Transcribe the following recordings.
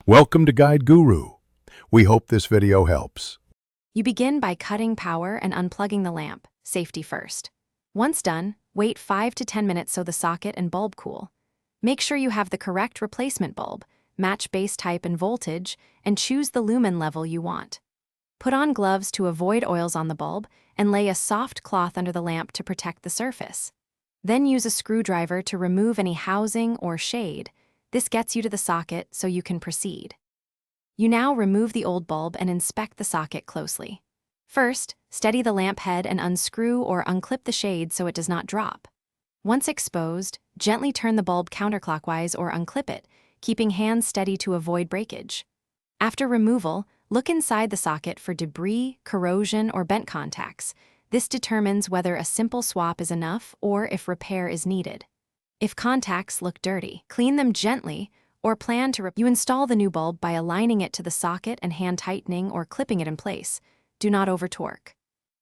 Welcome to Guide Guru. We hope this video helps. You begin by cutting power and unplugging the lamp, safety first. Once done, wait 5 to 10 minutes so the socket and bulb cool. Make sure you have the correct replacement bulb, match base type and voltage, and choose the lumen level you want. Put on gloves to avoid oils on the bulb and lay a soft cloth under the lamp to protect the surface. Then use a screwdriver to remove any housing or shade. This gets you to the socket so you can proceed. You now remove the old bulb and inspect the socket closely. First, steady the lamp head and unscrew or unclip the shade so it does not drop. Once exposed, gently turn the bulb counterclockwise or unclip it, keeping hands steady to avoid breakage. After removal, look inside the socket for debris, corrosion, or bent contacts. This determines whether a simple swap is enough or if repair is needed. If contacts look dirty, clean them gently or plan to You install the new bulb by aligning it to the socket and hand tightening or clipping it in place. Do not over-torque.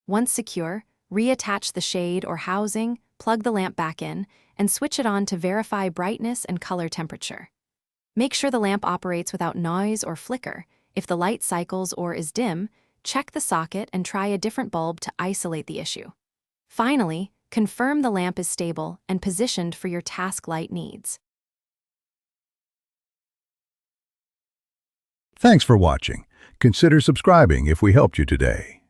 Once secure, reattach the shade or housing, plug the lamp back in, and switch it on to verify brightness and color temperature. Make sure the lamp operates without noise or flicker. If the light cycles or is dim, check the socket and try a different bulb to isolate the issue. Finally, confirm the lamp is stable and positioned for your task light needs. Thanks for watching. Consider subscribing if we helped you today.